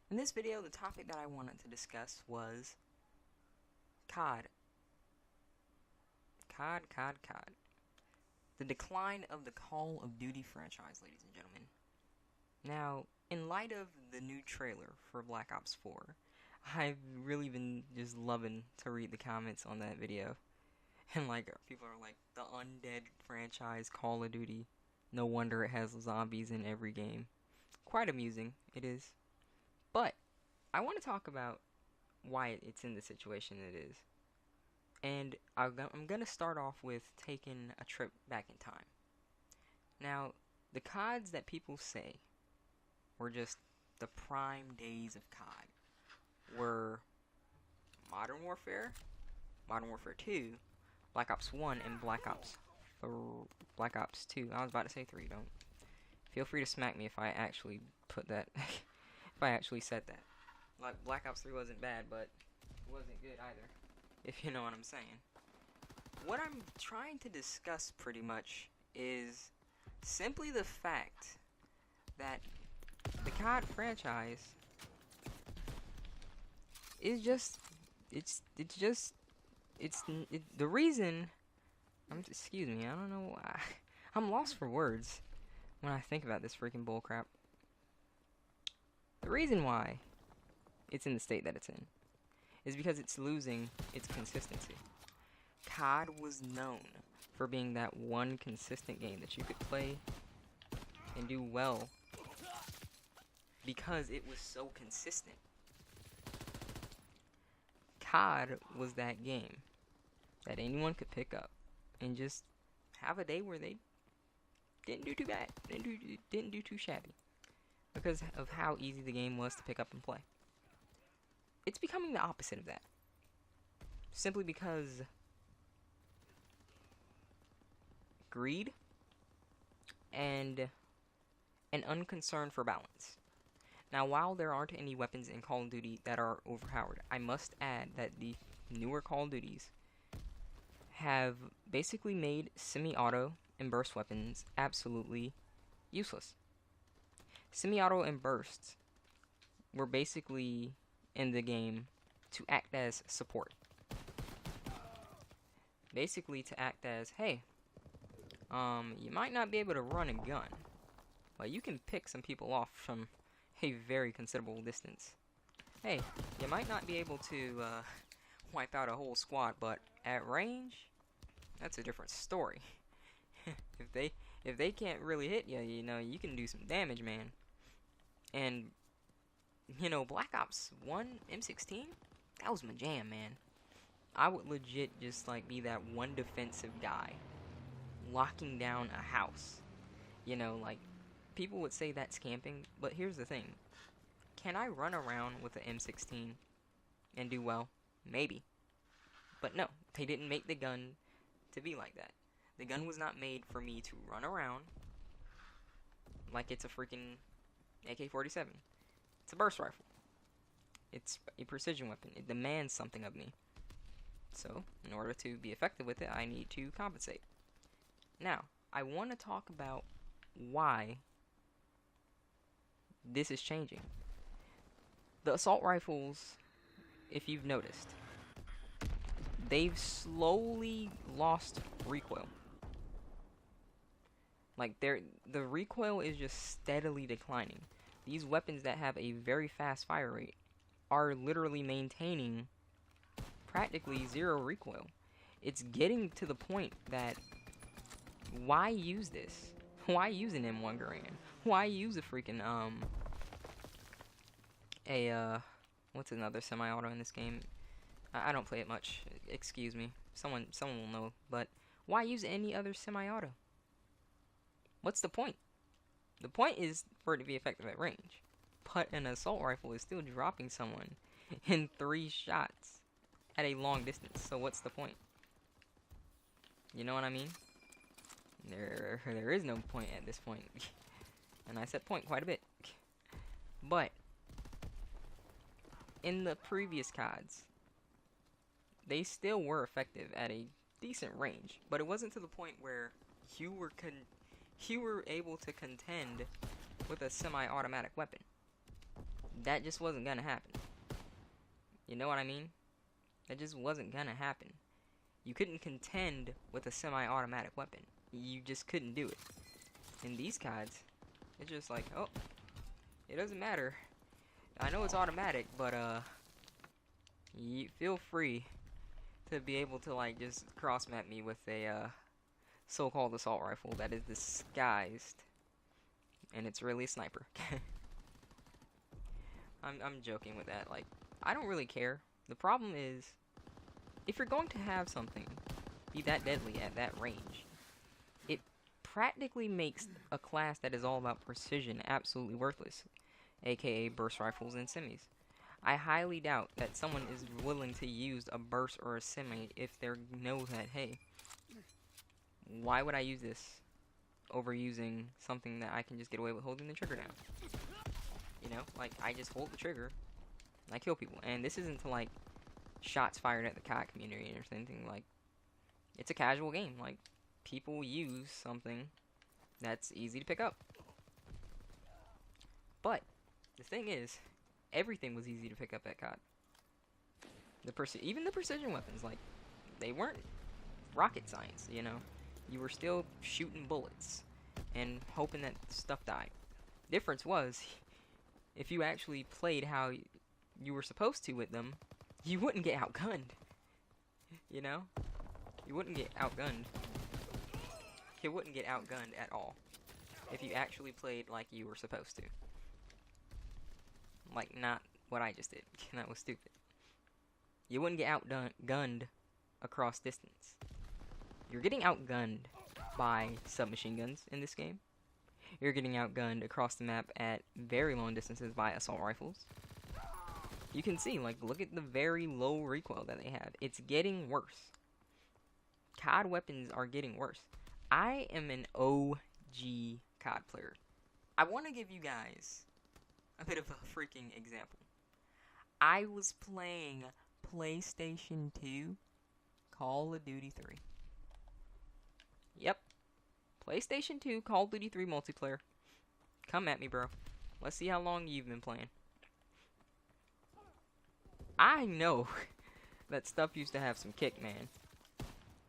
In this video, the topic that I wanted to discuss was COD. COD. The decline of the Call of Duty franchise, ladies and gentlemen. Now, in light of the new trailer for Black Ops 4, I've really been just loving to read the comments on that video. And people are like, the undead franchise Call of Duty. No wonder it has zombies in every game. Quite amusing, it is. But I want to talk about why it's in the situation it is. And I'm going to start off with taking a trip back in time. Now, the CODs that people say were just the prime days of COD were Modern Warfare 2, Black Ops 1, and Black Ops 2. I was about to say 3, don't. Feel free to smack me if I actually put that, if I actually said that. Like, Black Ops 3 wasn't bad, but it wasn't good either, if you know what I'm saying. What I'm trying to discuss pretty much is simply the fact that the COD franchise is just, the reason, excuse me, I don't know why, I'm lost for words when I think about this freaking bullcrap. The reason why it's in the state that it's in is because it's losing its consistency. COD was known for being that one consistent game that you could play and do well because it was so consistent. COD was that game that anyone could pick up and just have a day where they didn't do too bad, didn't do too shabby, because of how easy the game was to pick up and play. It's becoming the opposite of that, simply because greed and an unconcern for balance. Now, while there aren't any weapons in Call of Duty that are overpowered, I must add that the newer Call of Duties have basically made semi-auto and burst weapons absolutely useless. Semi-auto and bursts were basically in the game to act as support. Basically to act as, hey, you might not be able to run a gun, but you can pick some people off from a very considerable distance. Hey, you might not be able to wipe out a whole squad, but at range, that's a different story. if they can't really hit you, you know, you can do some damage, man. And you know, Black Ops 1 M16, that was my jam, man. I would legit just like be that one defensive guy locking down a house. You know, like, people would say that's camping, but here's the thing. Can I run around with an M16 and do well? Maybe. But no, they didn't make the gun to be like that. The gun was not made for me to run around like it's a freaking AK-47. It's a burst rifle. It's a precision weapon. It demands something of me. So, in order to be effective with it, I need to compensate. Now, I want to talk about why this is changing. The assault rifles, if you've noticed, they've slowly lost recoil. Like, the recoil is just steadily declining. These weapons that have a very fast fire rate are literally maintaining practically zero recoil. It's getting to the point that, why use this? Why use an M1 Garand? Why use a freaking, what's another semi-auto in this game? I don't play it much. Excuse me. Someone will know. But why use any other semi-auto? What's the point? The point is for it to be effective at range. But an assault rifle is still dropping someone in 3 shots at a long distance. So what's the point? You know what I mean? There is no point at this point. And I said point quite a bit. But in the previous CODs, they still were effective at a decent range, but it wasn't to the point where you were able to contend with a semi-automatic weapon. that just wasn't gonna happen. You know what I mean? That just wasn't gonna happen. You couldn't contend with a semi-automatic weapon. You just couldn't do it. In these CODs, it's just like, oh, it doesn't matter. I know it's automatic, but you feel free to be able to like just cross-map me with a so-called assault rifle that is disguised, and it's really a sniper. I'm joking with that. Like, I don't really care. The problem is, if you're going to have something be that deadly at that range, it practically makes a class that is all about precision absolutely worthless, aka burst rifles and semis. I highly doubt that someone is willing to use a burst or a semi if they know that, hey, why would I use this over using something that I can just get away with holding the trigger down? You know, like, I just hold the trigger and I kill people. And this isn't to, like, shots fired at the COD community or anything. Like, it's a casual game. Like, people use something that's easy to pick up. But the thing is, everything was easy to pick up at COD. Even the precision weapons, like, they weren't rocket science, you know? You were still shooting bullets and hoping that stuff died. Difference was, if you actually played how you were supposed to with them, you wouldn't get outgunned. You know? You wouldn't get outgunned. You wouldn't get outgunned at all if you actually played like you were supposed to. Like, not what I just did. That was stupid. You wouldn't get outgunned across distance. You're getting outgunned by submachine guns in this game. You're getting outgunned across the map at very long distances by assault rifles. You can see, like, look at the very low recoil that they have. It's getting worse. COD weapons are getting worse. I am an OG COD player. I want to give you guys a bit of a freaking example. I was playing PlayStation 2 Call of Duty 3. Yep. PlayStation 2 Call of Duty 3 multiplayer. Come at me, bro. Let's see how long you've been playing. I know that stuff used to have some kick, man.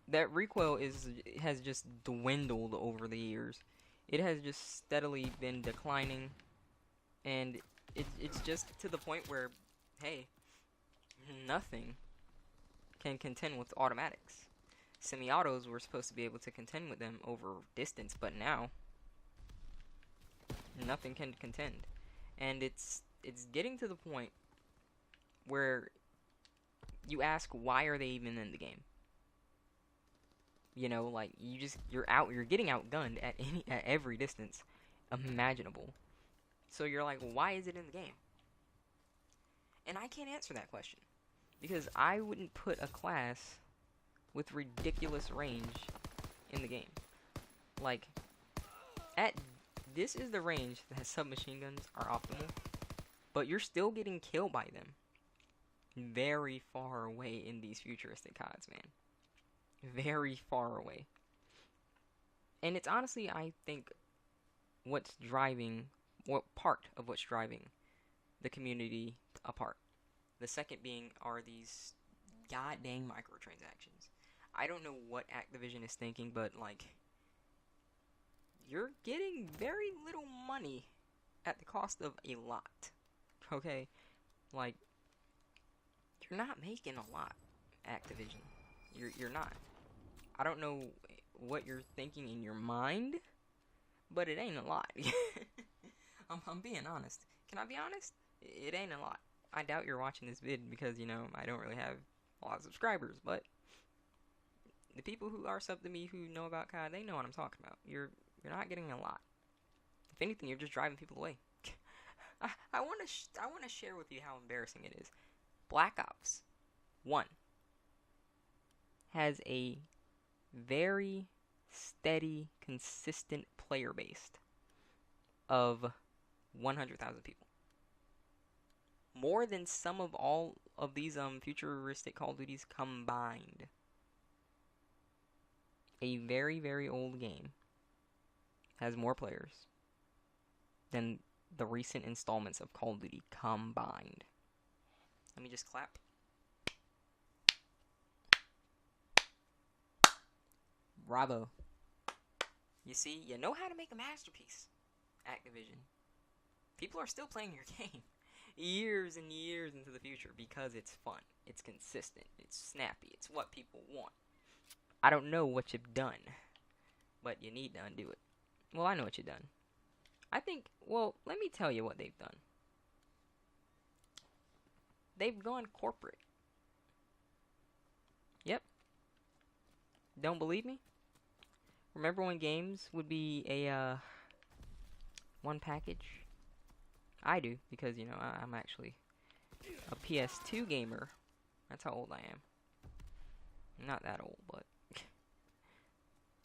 That recoil has just dwindled over the years. It has just steadily been declining, and it's just to the point where, hey, nothing can contend with automatics. Semi-autos were supposed to be able to contend with them over distance, but now nothing can contend. And it's getting to the point where you ask, why are they even in the game? You know, like, you're getting outgunned at every distance imaginable. So you're like, why is it in the game? And I can't answer that question, because I wouldn't put a class with ridiculous range in the game. Like, this is the range that submachine guns are optimal, but you're still getting killed by them very far away in these futuristic CODs, man. Very far away. And it's honestly, I think, what part of what's driving the community apart. The second being are these goddamn microtransactions. I don't know what Activision is thinking, but, like, you're getting very little money at the cost of a lot. Okay? Like, you're not making a lot, Activision. You're not. I don't know what you're thinking in your mind, but it ain't a lot. I'm being honest. Can I be honest? It ain't a lot. I doubt you're watching this vid because, you know, I don't really have a lot of subscribers, but the people who are sub to me who know about COD, they know what I'm talking about. You're not getting a lot. If anything, you're just driving people away. I want to share with you how embarrassing it is. Black Ops 1 has a very steady, consistent player base of 100,000 people. More than some of all of these futuristic Call of Duties combined. A very, very old game has more players than the recent installments of Call of Duty combined. Let me just clap. Bravo. You see, you know how to make a masterpiece, Activision. People are still playing your game years and years into the future because it's fun, it's consistent, it's snappy, it's what people want. I don't know what you've done, but you need to undo it. Well, I know what you've done. I think, well, let me tell you what they've done. They've gone corporate. Yep. Don't believe me? Remember when games would be a one package? I do, because, you know, I'm actually a PS2 gamer. That's how old I am. I'm not that old, but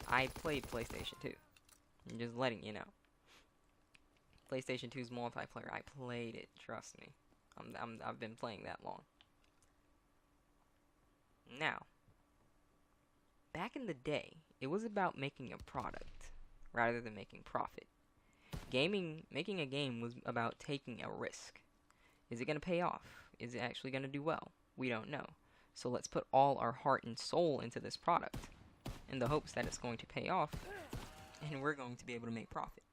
I played PlayStation 2. I'm just letting you know. PlayStation 2's multiplayer, I played it, trust me. I've been playing that long. Now, back in the day, it was about making a product rather than making profit. Making a game was about taking a risk. Is it going to pay off? Is it actually going to do well? We don't know. So let's put all our heart and soul into this product in the hopes that it's going to pay off and we're going to be able to make profit.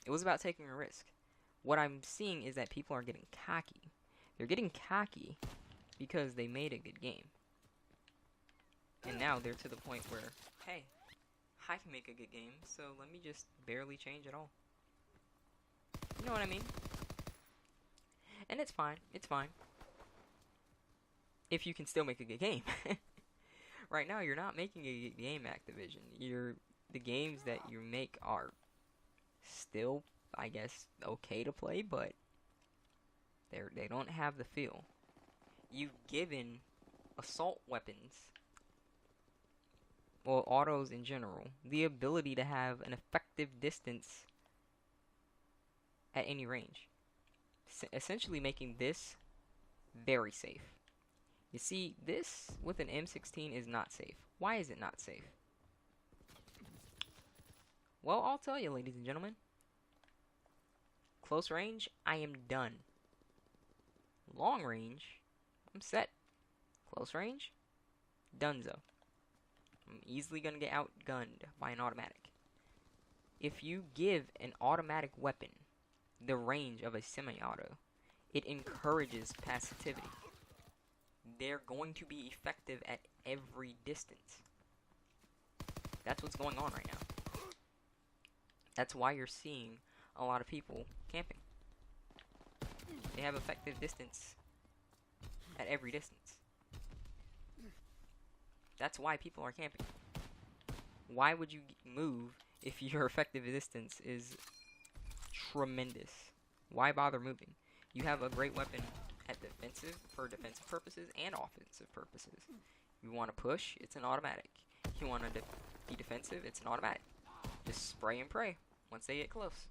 It was about taking a risk. What I'm seeing is that people are getting cocky. They're getting cocky because they made a good game. And now they're to the point where, hey, I can make a good game, so let me just barely change it all. You know what I mean? And it's fine. It's fine. If you can still make a good game. Right now, you're not making a good game, Activision. The games that you make are still, I guess, okay to play, but they don't have the feel. You've given assault weapons, well, autos in general, the ability to have an effective distance at any range. Essentially making this very safe. You see, this with an M16 is not safe. Why is it not safe? Well, I'll tell you, ladies and gentlemen. Close range, I am done. Long range, I'm set. Close range, donezo. I'm easily going to get outgunned by an automatic. If you give an automatic weapon the range of a semi-auto, it encourages passivity. They're going to be effective at every distance. That's what's going on right now. That's why you're seeing a lot of people camping. They have effective distance at every distance. That's why people are camping. Why would you move if your effective distance is tremendous? Why bother moving? You have a great weapon at for defensive purposes and offensive purposes. You want to push, it's an automatic. You want to be defensive, it's an automatic. Just spray and pray once they get close.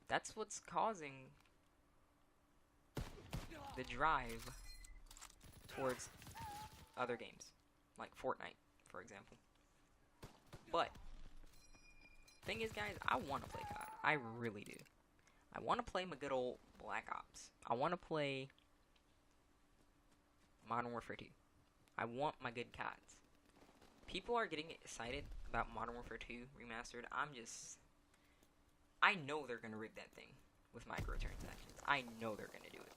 That's what's causing the drive towards other games, like Fortnite, for example. But, thing is, guys, I want to play COD. I really do. I want to play my good old Black Ops. I want to play Modern Warfare 2. I want my good CODs. People are getting excited about Modern Warfare 2 Remastered. I know they're going to rig that thing with microtransactions. I know they're going to do it.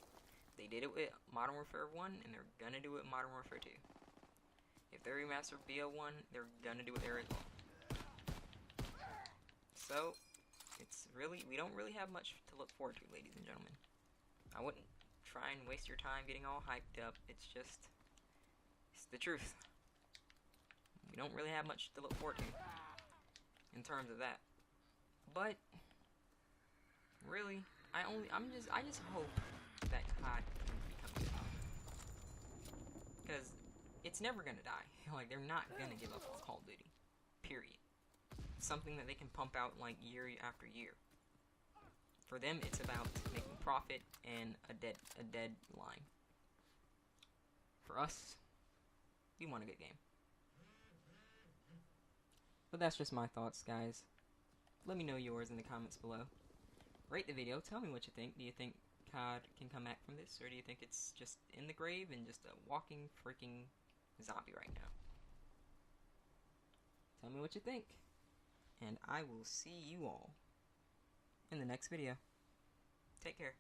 They did it with Modern Warfare 1, and they're going to do it with Modern Warfare 2. If they remaster BO1, they're going to do it there as well. So, we don't really have much to look forward to, ladies and gentlemen. I wouldn't try and waste your time getting all hyped up. It's the truth. We don't really have much to look forward to in terms of that. But really, I just hope that COD can become good. Because it's never gonna die. Like, they're not gonna give up on Call of Duty. Period. It's something that they can pump out like year after year. For them, it's about making profit and a deadline. For us, we want a good game. But that's just my thoughts, guys. let me know yours in the comments below. Rate the video, tell me what you think. Do you think COD can come back from this, or do you think it's just in the grave and just a walking freaking zombie right now? Tell me what you think, and I will see you all in the next video. Take care.